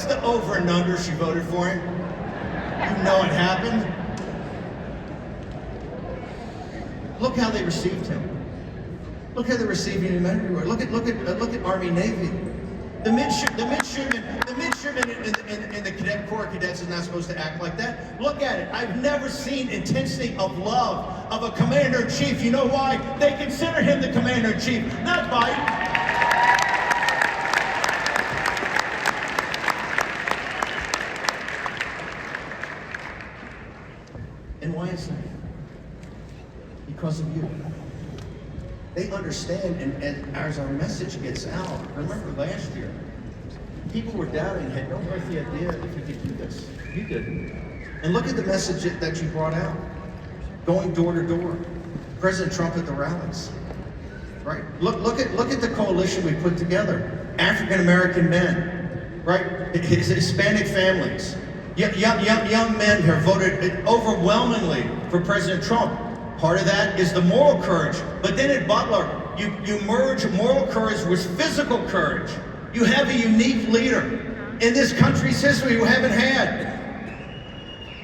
what's the over and under she voted for him? You know it happened. Look how they received him. Look how they received him everywhere. Look at Army, Navy. The midshipmen in the cadet corps cadets is not supposed to act like that. Look at it. I've never seen intensity of love of a commander-in-chief. You know why? They consider him the commander-in-chief, not Biden. And why is that? Because of you. They understand, and as our message gets out, I remember last year, people were doubting, had no earthly idea if you could do this. You didn't. And look at the message that you brought out. Going door to door. President Trump at the rallies. Right? Look at the coalition we put together. African American men, right? Hispanic families. Young men have voted overwhelmingly for President Trump. Part of that is the moral courage. But then at Butler, you merge moral courage with physical courage. You have a unique leader in this country's history you haven't had.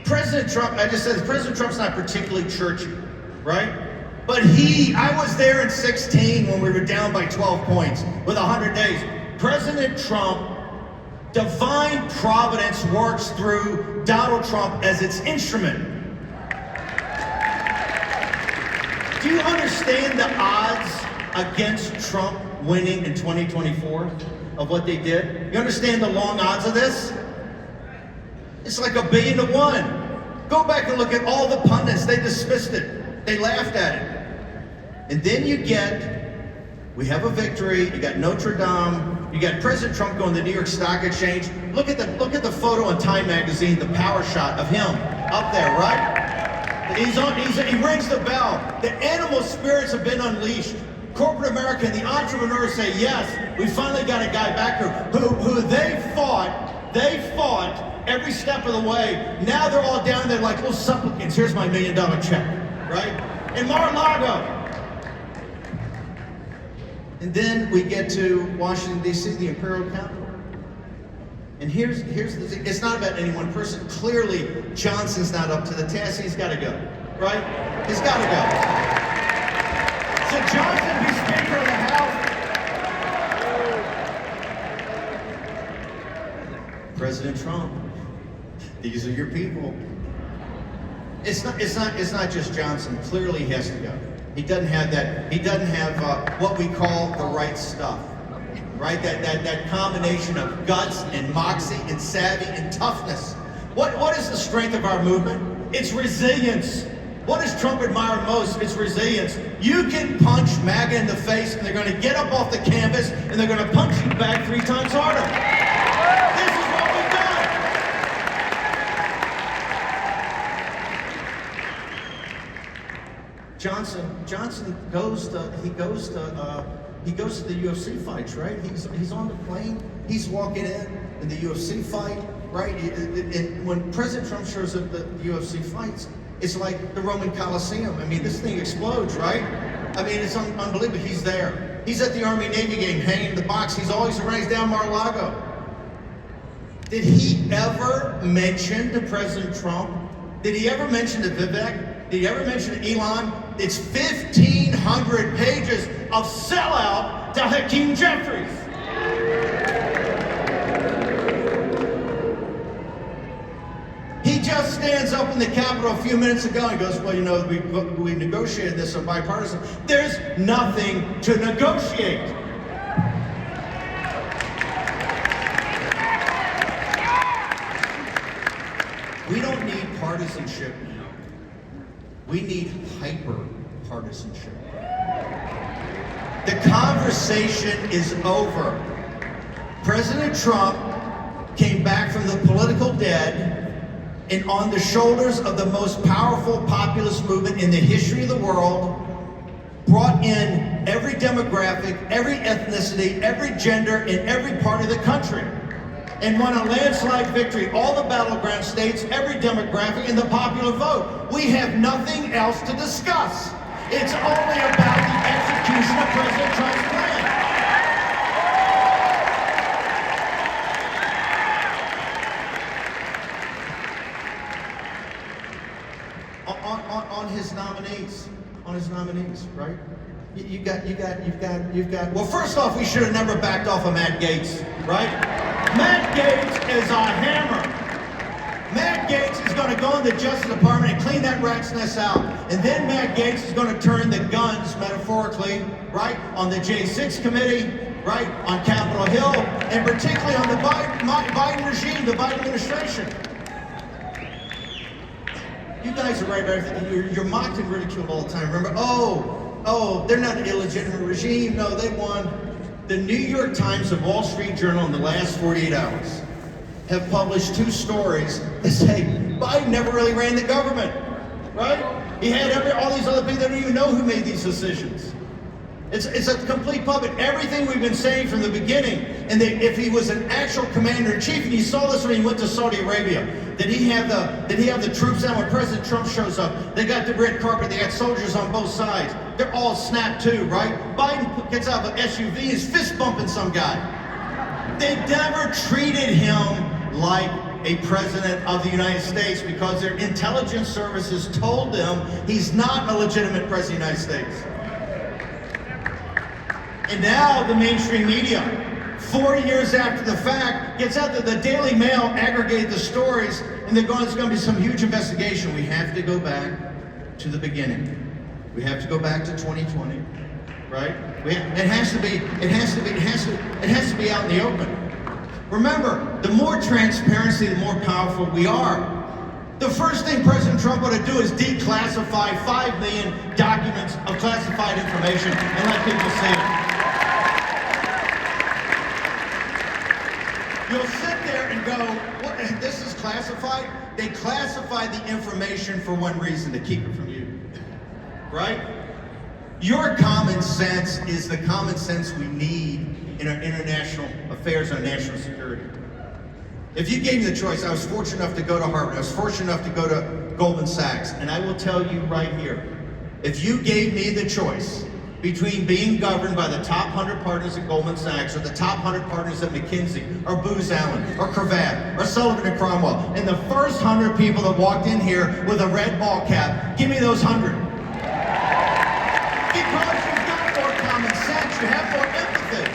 President Trump, I just said, President Trump's not particularly churchy, right? But I was there in 16 when we were down by 12 points with 100 days. President Trump, divine providence works through Donald Trump as its instrument. Do you understand the odds against Trump winning in 2024 of what they did? You understand the long odds of this? It's like 1 billion to 1. Go back and look at all the pundits. They dismissed it. They laughed at it. And then we have a victory. You got Notre Dame. You got President Trump going to the New York Stock Exchange. Look at the photo in Time magazine, the power shot of him up there, right? He rings the bell. The animal spirits have been unleashed. Corporate America and the entrepreneurs say, yes, we finally got a guy back here who they fought every step of the way. Now they're all down there like little supplicants. Here's my $1 million check, right? In Mar-a-Lago. And then we get to Washington, D.C., the Imperial Capitol. And here's the thing. It's not about any one person. Clearly, Johnson's not up to the task. He's got to go, right? He's got to go. So Johnson be Speaker of the House. President Trump, these are your people. It's not just Johnson. Clearly, he has to go. He doesn't have that. He doesn't have what we call the right stuff. Right? That combination of guts and moxie and savvy and toughness. What is the strength of our movement? It's resilience. What does Trump admire most? It's resilience. You can punch MAGA in the face and they're going to get up off the canvas and they're going to punch you back 3 times harder. This is what we've done. Johnson goes to the UFC fights, right? He's on the plane. He's walking in the UFC fight, right? And when President Trump shows up at the UFC fights, it's like the Roman Coliseum. I mean, this thing explodes, right? I mean, it's unbelievable. He's there. He's at the Army-Navy game, hanging in the box. He's always around. He's down Mar-a-Lago. Did he ever mention to President Trump? Did he ever mention to Vivek? Did he ever mention to Elon? It's 1,500 pages of sellout to Hakeem Jeffries. He just stands up in the Capitol a few minutes ago and goes, well, you know, we negotiated this on bipartisan. There's nothing to negotiate. We don't need partisanship now. We need hyper-partisanship. The conversation is over. President Trump came back from the political dead and on the shoulders of the most powerful populist movement in the history of the world, brought in every demographic, every ethnicity, every gender in every part of the country, and won a landslide victory. All the battleground states, every demographic, in the popular vote. We have nothing else to discuss. It's only about the execution of President Trump's plan. nominees, right? You've got. Well, first off, we should have never backed off of Matt Gaetz, right? Matt Gaetz is a hammer. Matt Gaetz is going to go in the Justice Department and clean that rat's nest out. And then Matt Gaetz is going to turn the guns, metaphorically, right, on the J6 committee, right, on Capitol Hill, and particularly on the Biden regime, the Biden administration. You guys are right about everything. You're mocked and ridiculed all the time. Remember, oh, they're not an illegitimate regime. No, they won. The New York Times and Wall Street Journal in the last 48 hours have published 2 stories that say Biden never really ran the government, right? He had all these other people that don't even know who made these decisions. It's a complete puppet. Everything we've been saying from the beginning, and that if he was an actual commander-in-chief, and you saw this when he went to Saudi Arabia, did he have the troops out when President Trump shows up? They got the red carpet, they got soldiers on both sides. They're all snapped too, right? Biden gets out of an SUV, is fist bumping some guy. They never treated him like a president of the United States because their intelligence services told them he's not a legitimate president of the United States. And now the mainstream media, 4 years after the fact, gets out that the Daily Mail aggregated the stories, and they're going, it's going to be some huge investigation. We have to go back to the beginning. We have to go back to 2020, right? It has to be out in the open. Remember, the more transparency, the more powerful we are. The first thing President Trump ought to do is declassify 5 million documents of classified information and let people see it. You'll sit there and go, what, this is classified? They classified the information for one reason, to keep it from you, right? Your common sense is the common sense we need in our international affairs, our national security. If you gave me the choice, I was fortunate enough to go to Harvard, I was fortunate enough to go to Goldman Sachs, and I will tell you right here, if you gave me the choice between being governed by the top 100 partners at Goldman Sachs or the top 100 partners at McKinsey or Booz Allen or Cravath or Sullivan and Cromwell, and the first 100 people that walked in here with a red ball cap, give me those 100. Because you've got more common sense, you have more empathy.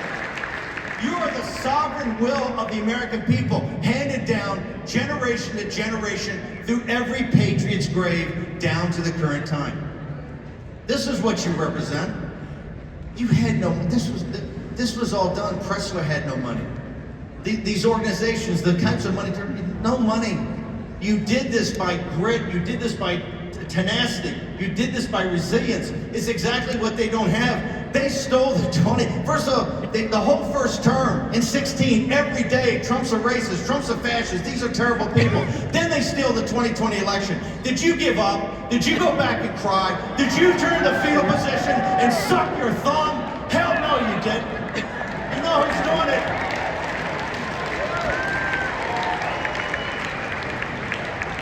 You are the sovereign will of the American people, handed down generation to generation through every patriot's grave down to the current time. This is what you represent. You had no, this was all done. Pressler had no money. These organizations, the kinds of money, no money. You did this by grit, you did this by tenacity, you did this by resilience. It's exactly what they don't have. They stole the 20, first of all, the whole first term in 16, every day, Trump's a racist, Trump's a fascist, these are terrible people. Then they steal the 2020 election. Did you give up? Did you go back and cry? Did you turn the fetal position and suck your thumb? Hell no, you didn't. You know who's doing it?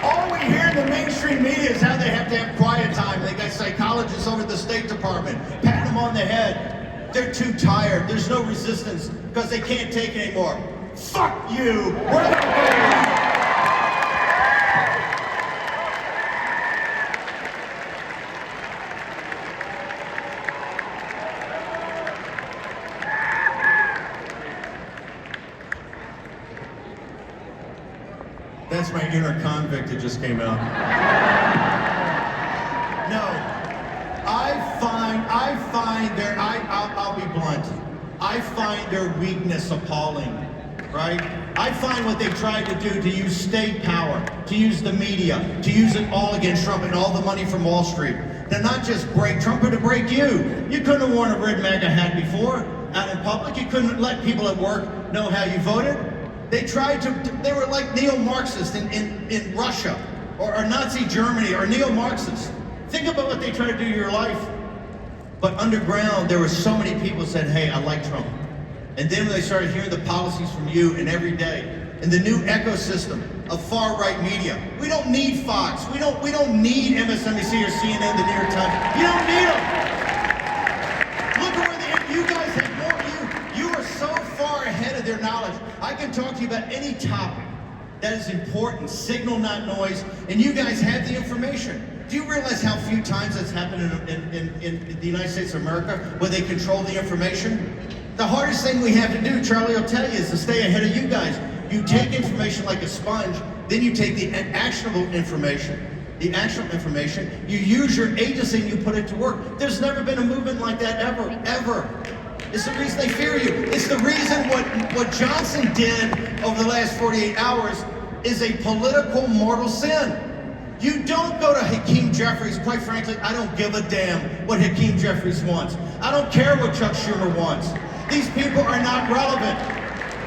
All we hear in the mainstream media is how they have to have quiet time. They got psychologists over at the State Department, patting them on the head. They're too tired. There's no resistance because they can't take it anymore. Fuck you. We're not going. That's my inner convict that just came out. No, I'll be blunt. I find their weakness appalling, right? I find what they tried to do, to use state power, to use the media, to use it all against Trump and all the money from Wall Street. To not just break Trump, but to break you. You couldn't have worn a red MAGA hat before out in public. You couldn't let people at work know how you voted. They tried to, they were like neo-Marxists in Russia, or Nazi Germany, or neo-Marxists. Think about what they tried to do to your life. But underground, there were so many people who said, hey, I like Trump. And then when they started hearing the policies from you and every day, and the new ecosystem of far-right media, we don't need Fox, we don't need MSNBC or CNN, the New York Times. You don't need them. Look at where you guys have more, you are so far ahead of their knowledge. I can talk to you about any topic that is important, signal, not noise, and you guys have the information. do you realize how few times that's happened in the United States of America, where they control the information? The hardest thing we have to do, Charlie will tell you, is to stay ahead of you guys. You take information like a sponge, then you take the actionable information. The actual information, you use your agency and you put it to work. There's never been a movement like that ever, ever. It's the reason they fear you. It's the reason what Johnson did over the last 48 hours is a political mortal sin. You don't go to Hakeem Jeffries. Quite frankly, I don't give a damn what Hakeem Jeffries wants. I don't care what Chuck Schumer wants. These people are not relevant.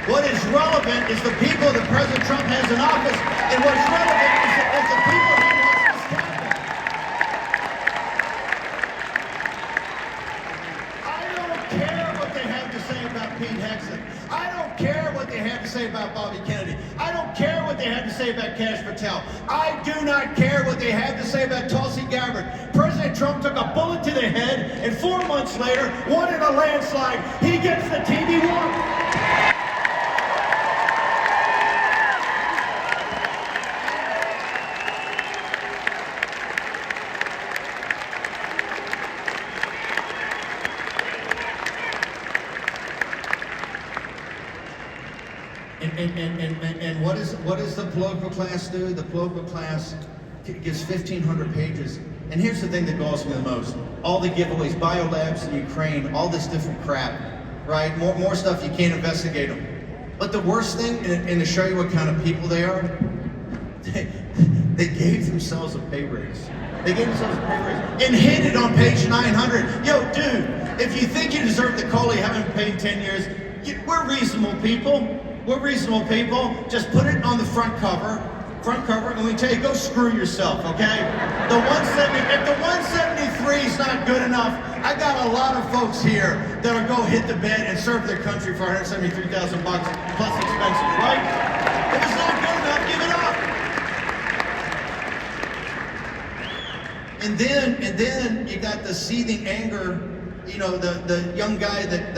What is relevant is the people that President Trump has in office, and what's relevant is the people he wants to establish. I don't care what they have to say about Pete Hexon. I don't care what they have to say about Bobby Kennedy. I don't care what they have to say about Kash Patel. I do not care what they have to say about Tulsi Gabbard. President Trump took a bullet to the head, and 4 months later, won in a landslide. He gets the TV war. And what does the political class do? The political class gets 1,500 pages. And here's the thing that galls me the most. All the giveaways, biolabs in Ukraine, all this different crap, right? More stuff you can't investigate them. But the worst thing, and to show you what kind of people they are, they gave themselves a pay raise. They gave themselves a pay raise and hid it on page 900. Yo, dude, if you think you deserve the COLA you haven't paid in 10 years, we're reasonable people. We're reasonable people. Just put it on the front cover, and we tell you, go screw yourself, okay? The 170, if the 173 is not good enough, I got a lot of folks here that'll go hit the bed and serve their country for $173,000 plus expenses, right? If it's not good enough, give it up. And then you got the seething anger, you know, the young guy that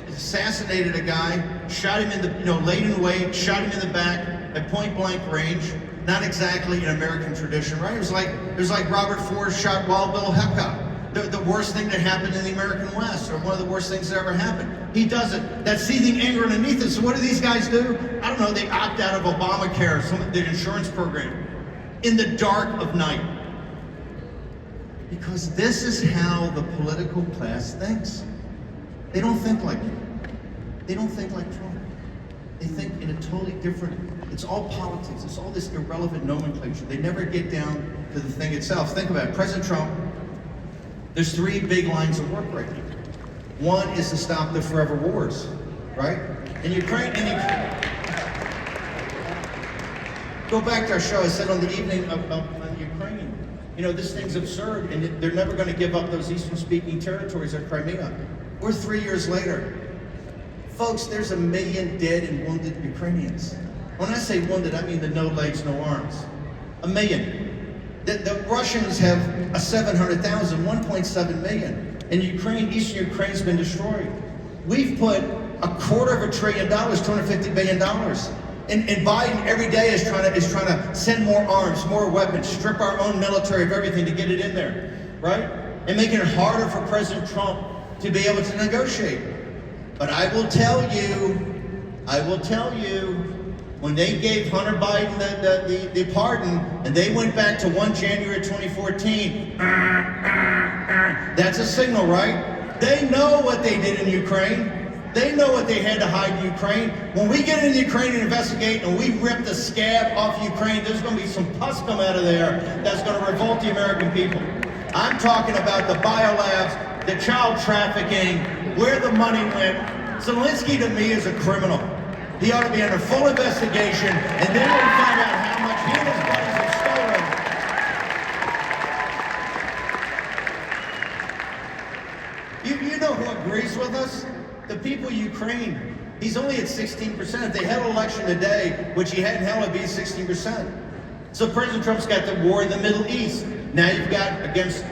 assassinated a guy, shot him in the, laid him away, shot him in the back at point blank range. Not exactly an American tradition, right? It was like Robert Ford shot Wild Bill Hickok. The worst thing that happened in the American West, or one of the worst things that ever happened. He does it. That seething anger underneath it. So what do these guys do? I don't know, they opt out of Obamacare, the insurance program, in the dark of night. Because this is how the political class thinks. They don't think like you. They don't think like Trump. They think in a totally different, it's all politics. It's all this irrelevant nomenclature. They never get down to the thing itself. Think about it. President Trump, there's 3 big lines of work right now. One is to stop the forever wars, right? In Ukraine, go back to our show. I said on the evening of Ukraine, this thing's absurd, and they're never going to give up those Eastern-speaking territories of Crimea. We're 3 years later. Folks, there's 1 million dead and wounded Ukrainians. When I say wounded, I mean the no legs, no arms. 1 million. The Russians have a 700,000, 1.7 million. And Eastern Ukraine's been destroyed. We've put $250 billion, $250 billion. And Biden every day is trying to send more arms, more weapons, strip our own military of everything to get it in there, right? And making it harder for President Trump to be able to negotiate. But I will tell you, when they gave Hunter Biden the pardon, and they went back to 1 January 2014, that's a signal, right? They know what they did in Ukraine. They know what they had to hide in Ukraine. When we get into Ukraine and investigate, and we rip the scab off Ukraine, there's going to be some pus come out of there that's going to revolt the American people. I'm talking about the biolabs, the child trafficking, where the money went. Zelensky, to me, is a criminal. He ought to be under full investigation, and then we'll find out how much he and his buddies have stolen. You know who agrees with us? The people of Ukraine. He's only at 16%. If they had an election today, which he hadn't held, it'd be 16%. So President Trump's got the war in the Middle East. Now you've got against,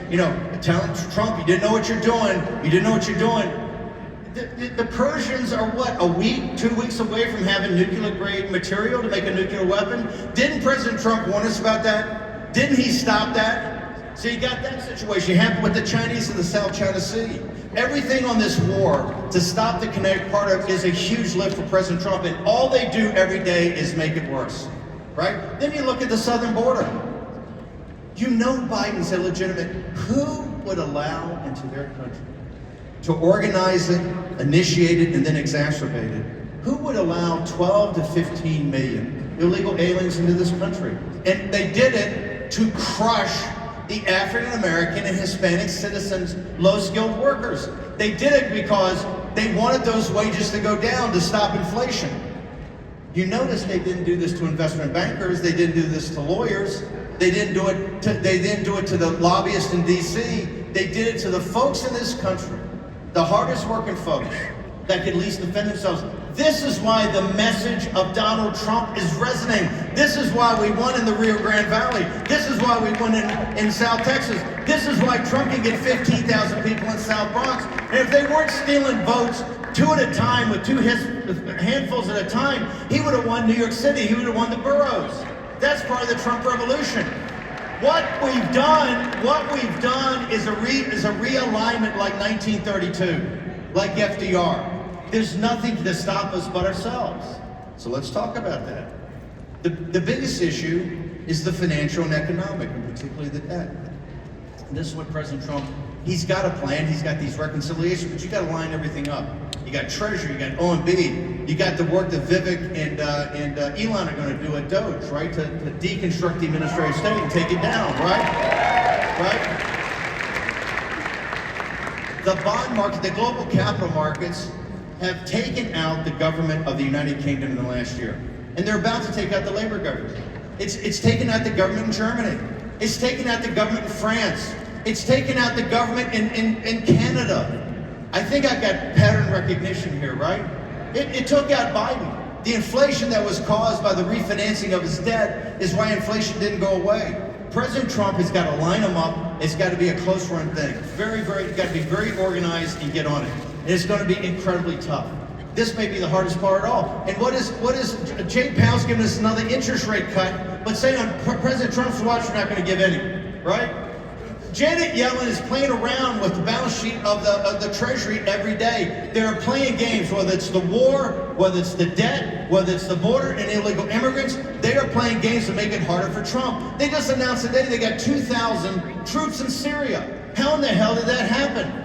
telling Trump, you didn't know what you're doing. You didn't know what you're doing. The Persians are what, a week, 2 weeks away from having nuclear-grade material to make a nuclear weapon? Didn't President Trump warn us about that? Didn't he stop that? So you got that situation. You have with the Chinese in the South China Sea. Everything on this war to stop the kinetic part of is a huge lift for President Trump, and all they do every day is make it worse, right? Then you look at the southern border. You know Biden's illegitimate. Who would allow into their country to organize it, initiate it, and then exacerbate it? Who would allow 12 to 15 million illegal aliens into this country? And they did it to crush the African American and Hispanic citizens, low-skilled workers. They did it because they wanted those wages to go down to stop inflation. You notice they didn't do this to investment bankers. They didn't do this to lawyers. They didn't do it to the lobbyists in D.C. They did it to the folks in this country, the hardest working folks that could least defend themselves. This is why the message of Donald Trump is resonating. This is why we won in the Rio Grande Valley. This is why we won in South Texas. This is why Trump can get 15,000 people in South Bronx. And if they weren't stealing votes two at a time with handfuls at a time, he would have won New York City. He would have won the boroughs. That's part of the Trump revolution. What we've done is a realignment like 1932, like FDR. There's nothing to stop us but ourselves. So let's talk about that. The biggest issue is the financial and economic, and particularly the debt. And this is what President Trump, he's got a plan, he's got these reconciliations, but you got to line everything up. You got Treasury, you got OMB, you got the work that Vivek and Elon are going to do at Doge, right? To deconstruct the administrative state and take it down, right? Right? The bond market, the global capital markets have taken out the government of the United Kingdom in the last year. And they're about to take out the Labour government. It's taken out the government in Germany. It's taken out the government in France. It's taken out the government in Canada. I think I got pattern recognition here, right? It took out Biden. The inflation that was caused by the refinancing of his debt is why inflation didn't go away. President Trump has got to line them up. It's got to be a close run thing. It's got to be very organized and get on it. And it's going to be incredibly tough. This may be the hardest part at all. And what is Jay Powell's giving us another interest rate cut, but saying on President Trump's watch we're not going to give any, right? Janet Yellen is playing around with the balance sheet of the Treasury every day. They're playing games, whether it's the war, whether it's the debt, whether it's the border and illegal immigrants. They are playing games to make it harder for Trump. They just announced today they got 2,000 troops in Syria. How in the hell did that happen?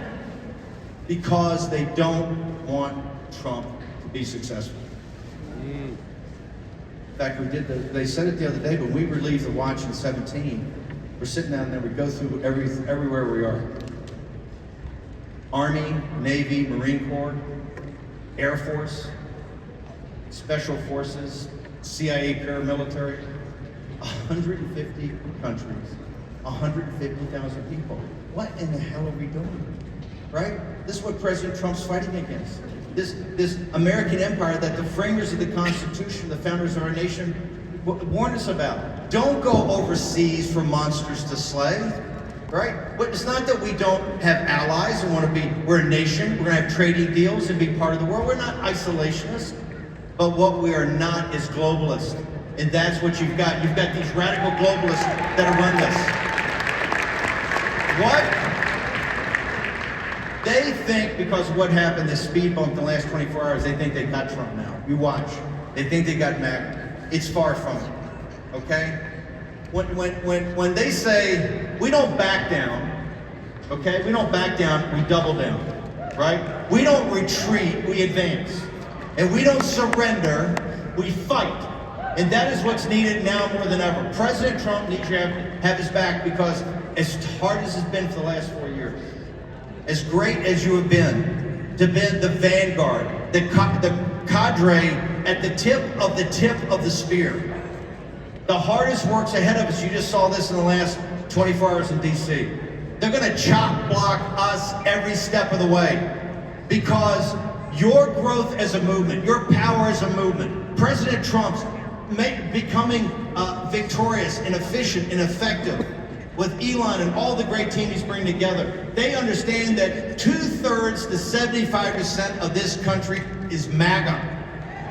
Because they don't want Trump to be successful. In fact, they said it the other day, but we relieved the watch in 17. We're sitting down there, we go through everywhere we are. Army, Navy, Marine Corps, Air Force, Special Forces, CIA paramilitary, 150 countries, 150,000 people. What in the hell are we doing? Right? This is what President Trump's fighting against. This American empire that the framers of the Constitution, the founders of our nation, warned us about. Don't go overseas for monsters to slay, right? But it's not that we don't have allies and we're a nation, we're gonna have trading deals and be part of the world. We're not isolationists, but what we are not is globalists. And that's what you've got. You've got these radical globalists that run this. What? They think because of what happened, this speed bump in the last 24 hours, they think they got Trump now. You watch. They think they got MAGA. It's far from it, okay? When they say, we don't back down, okay? We don't back down, we double down, right? We don't retreat, we advance. And we don't surrender, we fight. And that is what's needed now more than ever. President Trump needs to have his back because as hard as it's been for the last 4 years, as great as you have been, to be the vanguard, the cadre at the tip of the spear. The hardest work's ahead of us. You just saw this in the last 24 hours in D.C. They're going to chop block us every step of the way because your growth as a movement, your power as a movement, President Trump's becoming victorious and efficient and effective with Elon and all the great team he's bringing together. They understand that 2/3 to 75% of this country is MAGA.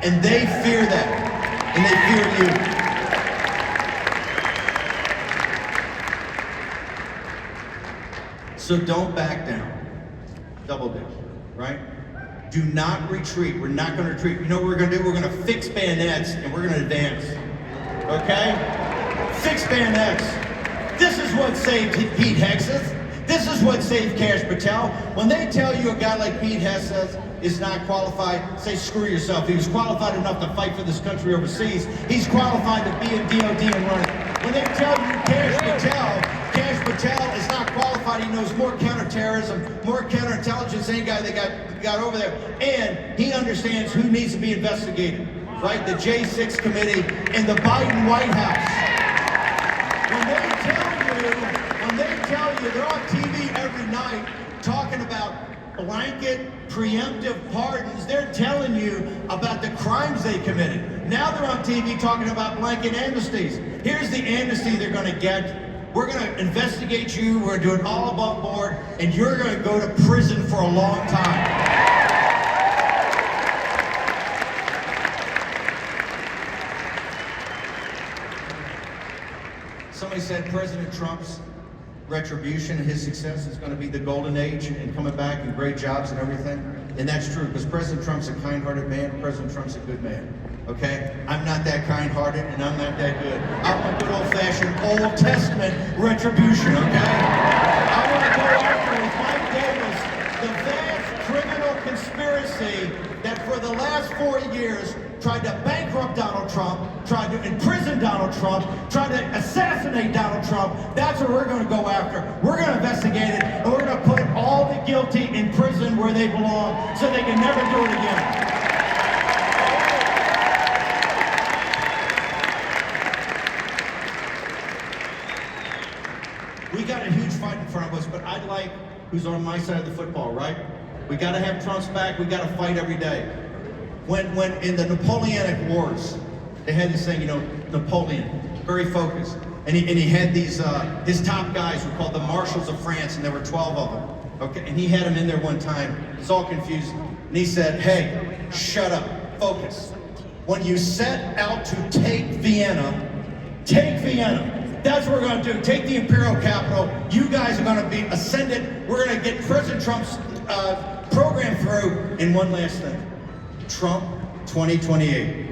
And they fear that. And they fear you. So don't back down. Double down, right? Do not retreat. We're not going to retreat. You know what we're going to do? We're going to fix bayonets and we're going to advance. Okay? Fix bayonets. This is what saved Pete Hegseth. This is what saved Cash Patel. When they tell you a guy like Pete Hegseth is not qualified, say screw yourself. He was qualified enough to fight for this country overseas. He's qualified to be in DOD and run it. When they tell you Cash Patel is not qualified, he knows more counterterrorism, more counterintelligence than any guy they got over there, and he understands who needs to be investigated, right? The J6 committee and the Biden White House. When they tell you, they're on TV every night talking about blanket preemptive pardons. They're telling you about the crimes they committed. Now they're on TV talking about blanket amnesties. Here's the amnesty they're going to get. We're going to investigate you. We're going to do it all above board, and you're going to go to prison for a long time. Somebody said President Trump's retribution and his success is going to be the golden age and coming back and great jobs and everything. And that's true, because President Trump's a kind-hearted man. President Trump's a good man. Okay? I'm not that kind-hearted and I'm not that good. I want good old-fashioned Old Testament retribution, okay? I want to go after with Mike Davis the vast criminal conspiracy that for the last 4 years tried to bankrupt Donald Trump, tried to imprison Donald Trump, tried to assassinate Donald Trump. That's what we're going to go after. We're going to investigate it, and we're going to put all the guilty in prison where they belong so they can never do it again. We got a huge fight in front of us, but I'd like who's on my side of the football, right? We got to have Trump's back. We got to fight every day. When in the Napoleonic Wars, they had this thing, Napoleon, very focused. And he had these, his top guys were called the Marshals of France, and there were 12 of them. Okay, and he had them in there one time. It's all confusing. And he said, hey, shut up, focus. When you set out to take Vienna, take Vienna. That's what we're going to do. Take the imperial capital. You guys are going to be ascended. We're going to get President Trump's program through. And one last thing. Trump 2028.